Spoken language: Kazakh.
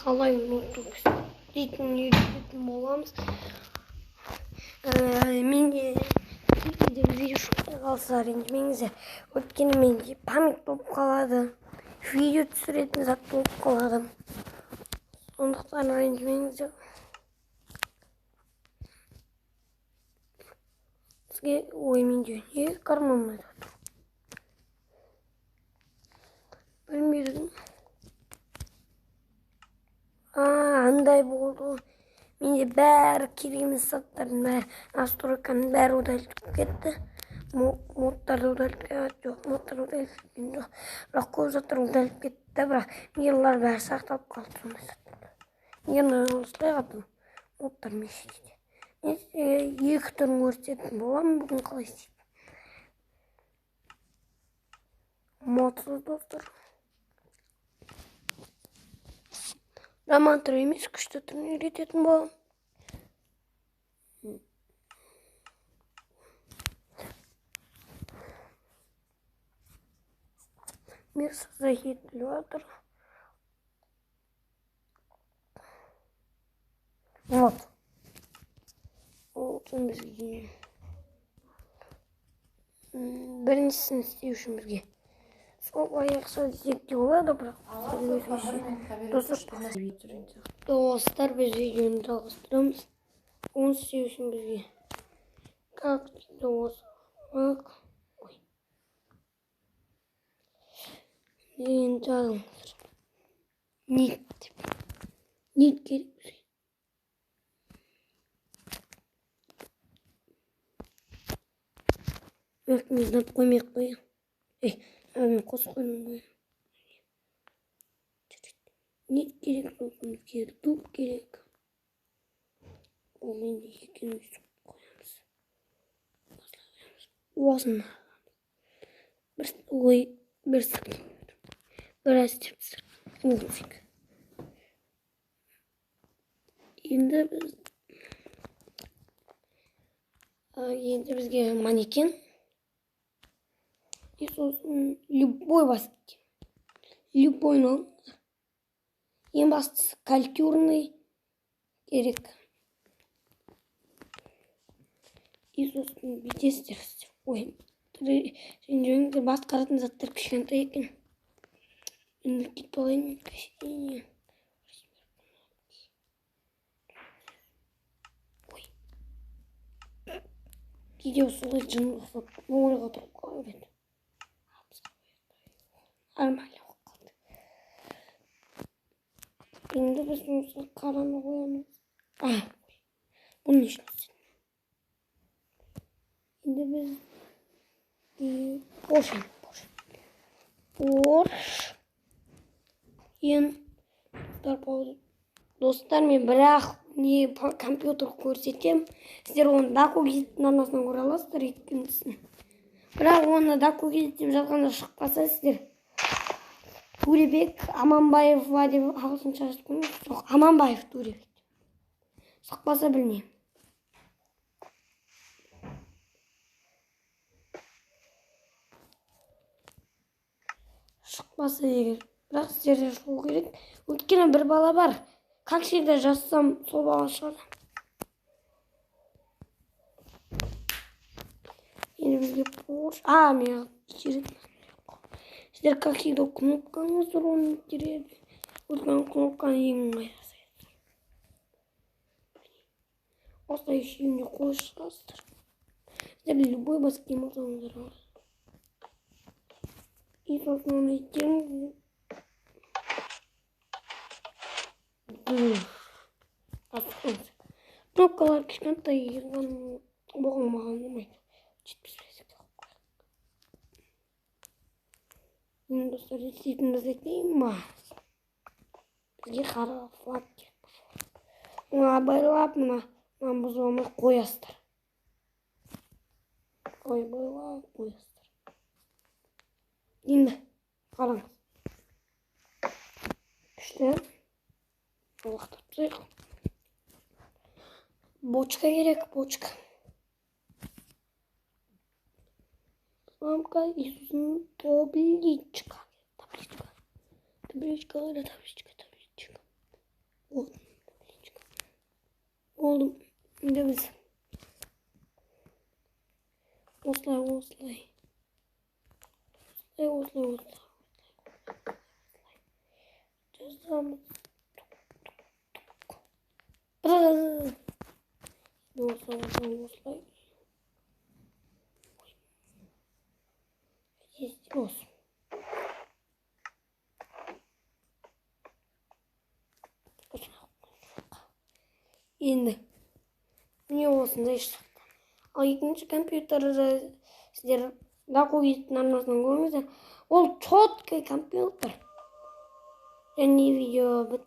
қалай ұмыттық дейтін үйрететін боламыз. Менде видео шықпай қалса ренжімеңіздер. Өйткені менде память болып қалады. Видео түсіретін зат болып қалады. Сондықтан ренжімеңіздер. Сізге менде не карманмайды. Білмедім. Андай болды. Менде бәрі керек емес заттардың бәрі, настройканың бәрі удалып кетті. Модтарды удалып кетті. Жоқ, модтарды удалып кеткен жоқ. Бірақ көп заттар удалып кетті, бірақ мирлар бәрі сақталып қалды сондай заттар. Енді осылай қалды. Модтар мешітте. Екі түрін көрсететін боламын бүгін қалай істейді. Модсыз достар. Жаман түрі емес, күшті түрін үйрететін боламын. Мерсізі етіліп жатыр. Вот. Ол бізге біріншісін істеу үшін бізге сол аяқша десекте болады, бірақ достар біз видеоны жалғастырамыз. Оны істеу үшін бізге как енді жазыңыздар. Нет керек бізге. Мен қоймай-ақ қояйын. Мен қосып қоймай. Нет керек болсын, бізге ютуб керек. Ол менде екеуін өйстіп қоямыз. Осыны. Бір сәт. Біраз істеп енді бізге манекен. И сосын любой баски. Любой нол. Ең бастысы кальтюрный керек. И сосын бүйтесіздер. Ренжімеңіздер, басқаратын заттар кішкентай екен. Енді кетіп алайын. Кейде солай жын ұқсап, ойға тұрып қалып. Нормально болып қалды. Енді біз осы қараны қоямыз. Бұның үшін істедім. Енді біз достар, мен бірақ компьютер көрсетем. Сіздер оны даку газеттің арнасынан көре аласыздар екіншісін. Бірақ оны даку газет деп жазғанда шықпаса, сіздер Туребек Аманбаев деп ағылшынша жазып қойыңыз. Жоқ, Аманбаев Туребек. Шықпаса білмеймін. Шықпаса егер. Бірақ сіздерде шығу керек. Өйткені бір бала бар. Как всегда жазсам, сол бала шығады. Енді бізге мен керек. Сіздер как всегда кнопкаңыздар оны тереді. Өйткені кнопканы ең оңай жасайсыздар. Осылай үшеуіне қой шығасыздар. Сіздер любой басқа болсаңыздар аласыздар. И сосын оны итеріңіз. Кнопкалар кішкентай болған маған ұнамайды. Жетпіспесек қойып қояйық. Енді достар істейтініміз айтайын ба? Бізге қара флаг керек. Оны байлап мынаны бұзып алмай қоясыздар. Байлап қоясыздар. Енді қараңыз. Күшті. Олақтап тұйық. Бочка керек, бочка. Ламка и сосын табличка. Табличка. Şimdi biz осылай. Жазамыз. Осылай. Olsun. Енді міне осындай шықты. Ал екінші компьютерді сіздер Дакугиттің арнасынан көріңіздер. Ол четкий компьютер. Және видео